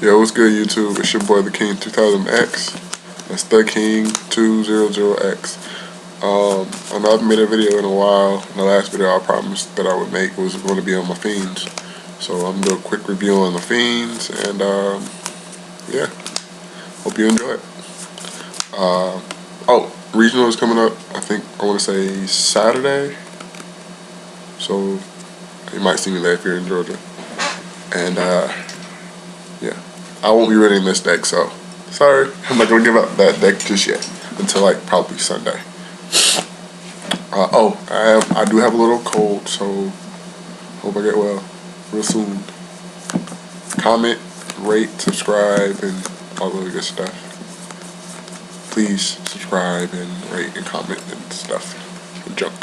Yo, what's good, YouTube? It's your boy, the King 2000X. That's the King 200X. I know I haven't made a video in a while. In the last video I promised that I would make was going to be on my Fiends. So I'm going to do a quick review on the Fiends, and yeah, hope you enjoy it. Regional is coming up, I think, I want to say Saturday. So you might see me there if you're in Georgia. And yeah, I won't be ready in this deck, so sorry, I'm not gonna give up that deck just yet until like probably Sunday. I do have a little cold, so hope I get well real soon. Comment, rate, subscribe, and all the good stuff. Please subscribe and rate and comment and stuff and junk.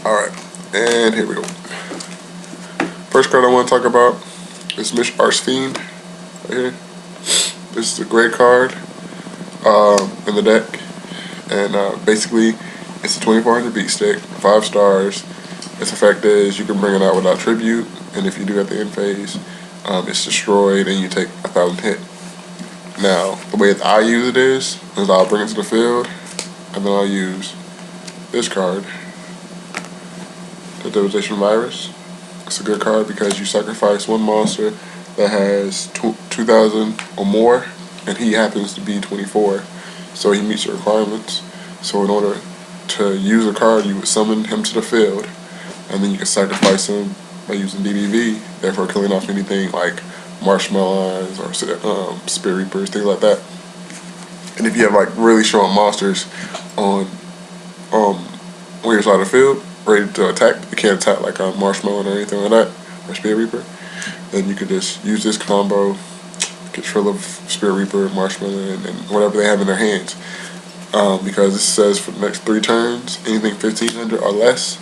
Alright, and here we go. First card I want to talk about is Mish Fiend right here. This is a great card in the deck, and basically it's a 2400 beat stick, 5 stars. Its effect is you can bring it out without tribute, and if you do at the end phase, it's destroyed and you take 1000 hit. Now, the way that I use it is I'll bring it to the field, and then I'll use this card, the Devastation Virus. It's a good card because you sacrifice one monster that has 2000 or more, and he happens to be 24, so he meets your requirements. So in order to use a card, you would summon him to the field, and then you can sacrifice him by using DBV, therefore killing off anything like Marshmallows or Spirit Reapers, things like that. And if you have like really strong monsters on your side of the field, ready to attack, you can't attack like a Marshmallow or anything like that, or Spirit Reaper, then you could just use this combo, get rid of Spirit Reaper, Marshmallow, and whatever they have in their hands. Because this says for the next 3 turns, anything 1500 or less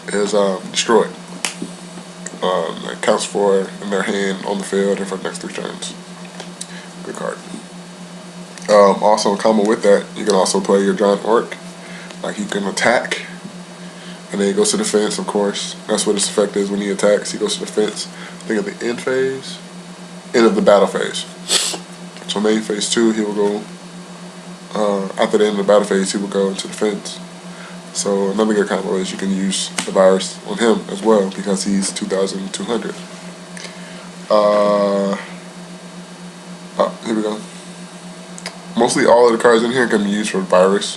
is destroyed. It counts for in their hand on the field and for the next 3 turns. Good card. Also in combo with that, you can also play your Giant Orc. Like he can attack, and then he goes to defense, of course. That's what his effect is when he attacks. He goes to defense. I think at the end of the battle phase. So main phase 2, he will go, after the end of the battle phase, he will go into defense. So another good combo is you can use the virus on him as well because he's 2200. Here we go. Mostly all of the cards in here can be used for virus,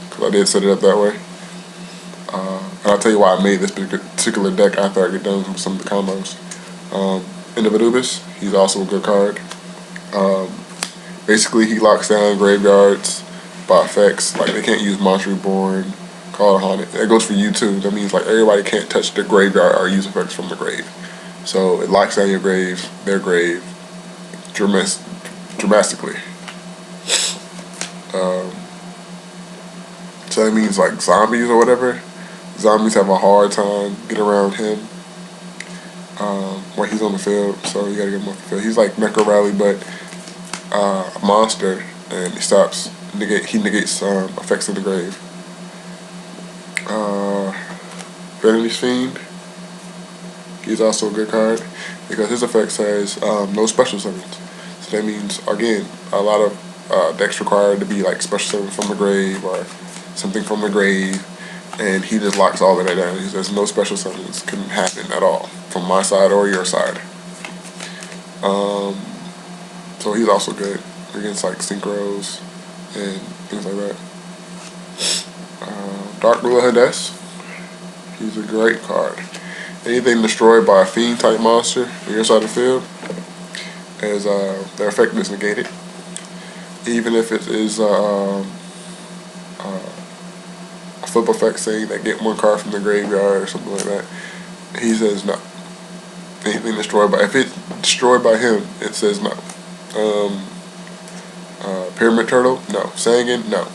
because I did set it up that way. And I'll tell you why I made this particular deck after I get done with some of the combos. Individubus, he's also a good card. Basically, he locks down graveyards by effects. Like they can't use Monster Reborn, Call of Haunted. That goes for you too. That means like everybody can't touch the graveyard or use effects from the grave. So it locks down your grave, their grave, dramatically. So that means like zombies or whatever. Zombies have a hard time getting around him when he's on the field. So you gotta get him off the field. He's like Necro Rally, but a monster, and he negates effects of the grave. Vanity's Fiend, he's also a good card because his effect says no special summons. So that means, again, a lot of decks required to be like special summon from the grave or something from the grave, and he just locks all of that down. He says no special summons can happen at all from my side or your side. So he's also good against like synchros and things like that. Dark Ruler Hades, he's a great card. Anything destroyed by a fiend type monster on your side of the field is their effect is negated. Even if it is a flip effect saying that get 1 card from the graveyard or something like that, he says no. Anything destroyed by, if it's destroyed by him, it says no. Pyramid Turtle, no. Sangin, no.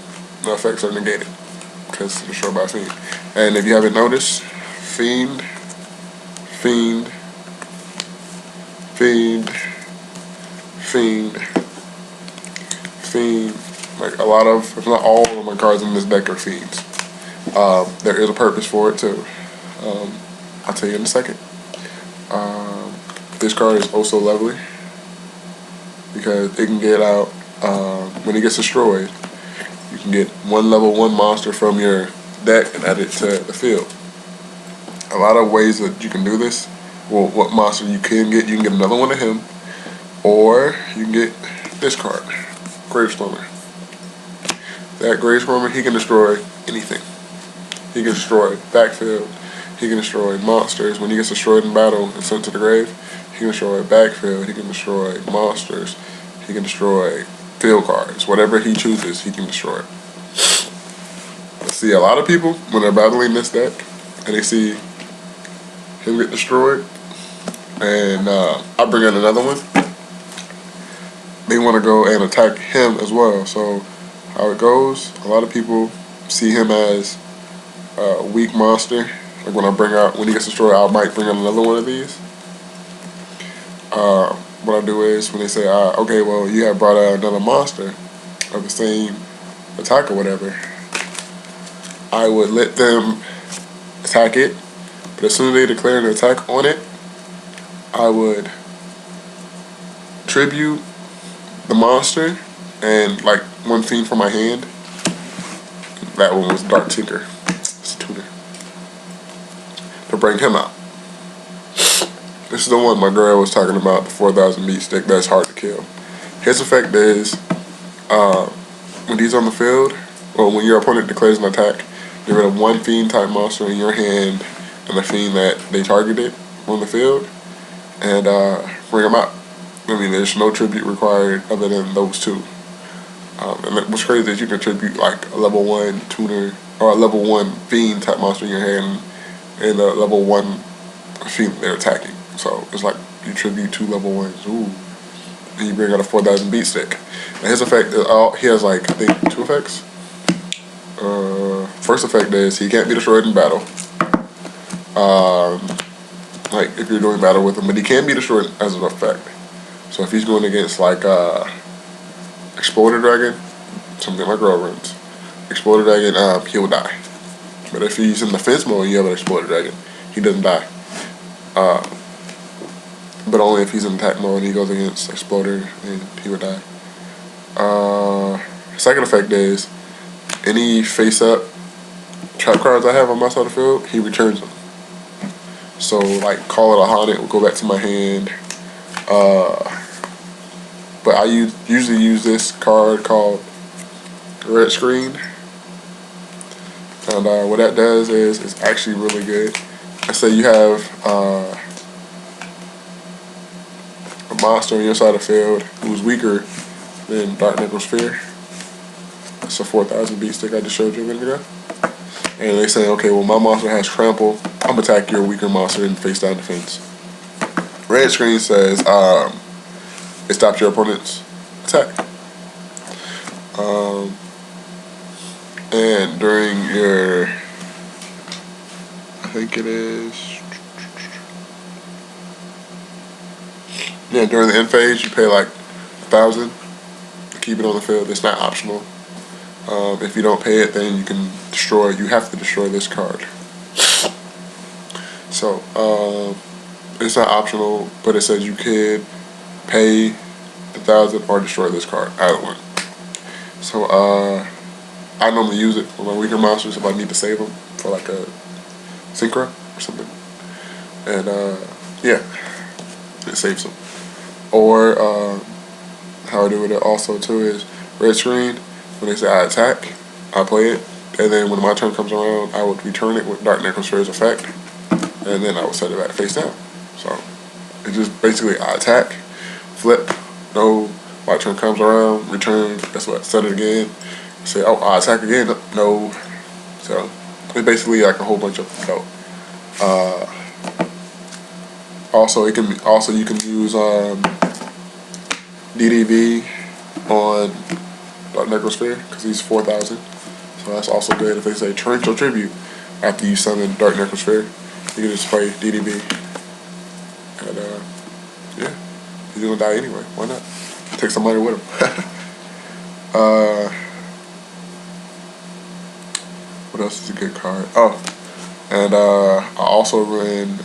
No effects are negated because it's destroyed by a fiend. And if you haven't noticed, Fiend, like a lot of, if not all of my cards in this deck are Fiends. There is a purpose for it too. I'll tell you in a second. this card is also lovely because it can get out when it gets destroyed. You can get one level 1 monster from your deck and add it to the field. A lot of ways that you can do this. Well, what monster you can get another one of him, or you can get this card, Gravestormer. That Gravestormer, he can destroy anything. He can destroy backfield. He can destroy monsters. When he gets destroyed in battle and sent to the grave, he can destroy backfield. He can destroy monsters. He can destroy field cards. Whatever he chooses, he can destroy it. See, a lot of people, when they're battling this deck, and they see him get destroyed, and I bring in another one, they want to go and attack him as well. So how it goes, a lot of people see him as a weak monster. Like when he gets destroyed, I might bring in another one of these. What I do is, when they say, okay, well, you have brought out another monster of the same attack or whatever, I would let them attack it, but as soon as they declare an attack on it, I would tribute the monster and like one fiend from my hand. That one was Dark Tinker. It's a tutor. To bring him out. This is the one my girl was talking about, the 4,000 meat stick that's hard to kill. His effect is, when he's on the field, or when your opponent declares an attack, get rid of one fiend type monster in your hand and the fiend that they targeted on the field, and bring them out. I mean, there's no tribute required other than those two. And what's crazy is you can tribute like a level 1 tuner or a level 1 fiend type monster in your hand and a level 1 fiend they're attacking. So it's like you tribute 2 level 1s. Ooh. And you bring out a 4,000 beat stick. And his effect is he has like, I think, 2 effects. First effect is he can't be destroyed in battle. Like if you're doing battle with him, but he can be destroyed as an effect. So if he's going against like Exploder Dragon, something like girl runs, Exploder Dragon, he'll die. But if he's in defense mode, you have an Exploder Dragon, he doesn't die. But only if he's in attack mode and he goes against Exploder, then he would die. Second effect is any face-up trap cards I have on my side of the field, he returns them. So like Call It a Haunted will go back to my hand. But I usually use this card called Red Screen. And what that does is it's actually really good. Let's say you have a monster on your side of the field who's weaker than Dark Necrosphere. It's a 4,000 beat stick I just showed you a minute ago. And they say, okay, well, my monster has trample. I'm gonna attack your weaker monster in face down defense. Red Screen says it stops your opponent's attack. And during your, I think it is, yeah, during the end phase, you pay like 1,000 to keep it on the field. It's not optional. If you don't pay it, then you have to destroy this card. So, it's not optional, but it says you could pay 1,000 or destroy this card, either one. So, I normally use it for my weaker monsters if I need to save them for like a synchro or something. And, yeah, it saves them. Or, how I do it also too is Red Screen. When they say I attack, I play it, and then when my turn comes around, I would return it with Dark Necrosphere's effect, and then I would set it back face down. So it's just basically I attack, flip, no, my turn comes around, return, that's what, set it again, say, oh, I attack again, no. So it's basically like a whole bunch of no. Also, you can use DDB on Dark Necrosphere because he's 4,000. So that's also good. If they say torrential tribute after you summon Dark Necrosphere, you can just play DDB. And yeah, he's gonna die anyway. Why not? Take somebody with him. What else is a good card? Oh, and I also ran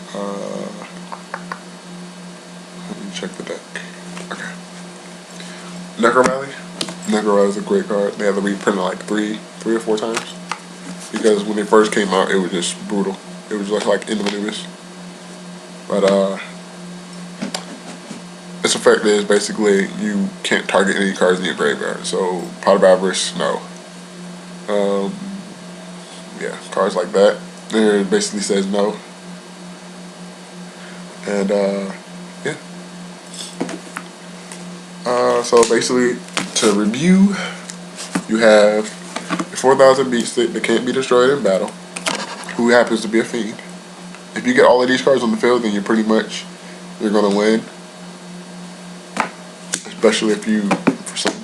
Let me check the deck. Okay. Necro Rally. Necro Rally is a great card. They have to reprint it like three or four times. Because when it first came out, it was just brutal. It was just like innovative. But its effect is basically you can't target any cards in your graveyard. So Pot of Avarice, no. Yeah, cards like that. It basically says no. And yeah. So basically, to review, you have a 4,000 beat stick that can't be destroyed in battle, who happens to be a fiend. If you get all of these cards on the field, then you're gonna win. Especially if you, for some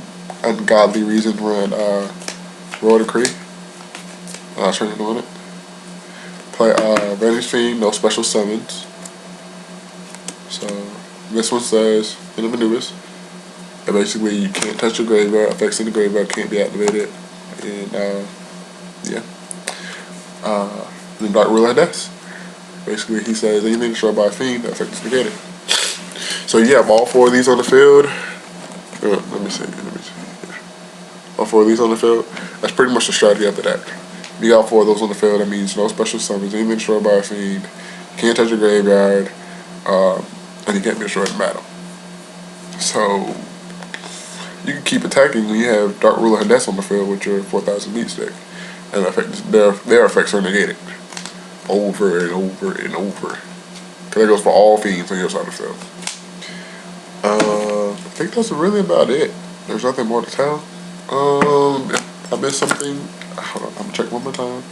ungodly reason, run Royal Decree. Turn it on it. Play Vanish Fiend, no special summons. So this one says in the maneuvers that basically you can't touch your graveyard, effects in the graveyard can't be activated, and yeah. Then Dark Ruler Death. Basically he says anything destroyed by a fiend, that effect is negated. So you have all four of these on the field. Let me see. Yeah. All four of these on the field. That's pretty much the strategy of the deck. If you got four of those on the field, that means no special summons, anything destroyed by a fiend, can't touch your graveyard, and you can't be destroyed in battle. So you can keep attacking when you have Dark Ruler Hades on the field with your 4,000 beat stick, and their effects are negated over and over and over. Cause that goes for all fiends on your side of the field. I think that's really about it. There's nothing more to tell. If I missed something, hold on, I'm gonna check one more time.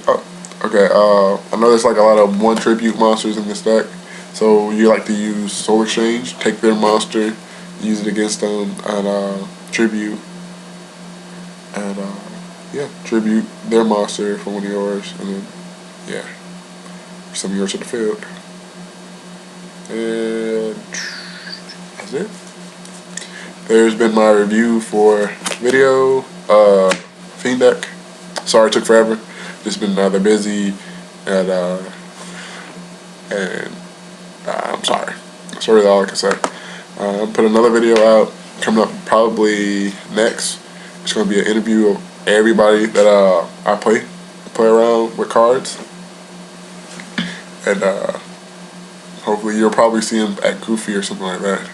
Oh, okay. I know there's like a lot of one tribute monsters in this deck, so you like to use Soul Exchange, take their monster, use it against them, and tribute, and yeah, tribute their monster for one of yours, and then yeah, some of yours to the field, and that's it. There's been my review for video, Fiend deck. Sorry it took forever. Just been rather busy, and I'm sorry. That's really all I can say. I'll put another video out coming up probably next. It's gonna be an interview of everybody that I play around with cards, and hopefully you'll probably see him at Goofy or something like that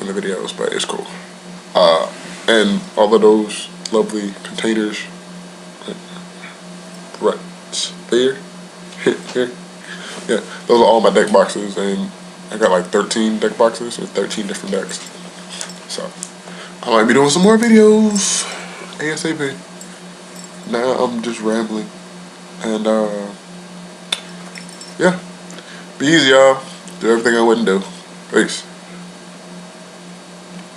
in the videos, but it's cool. And all of those lovely containers right there, here, yeah, those are all my deck boxes, and I got like 13 deck boxes with 13 different decks. So I might be doing some more videos ASAP. Now I'm just rambling, and yeah, be easy, y'all. Do everything I wouldn't do. Peace.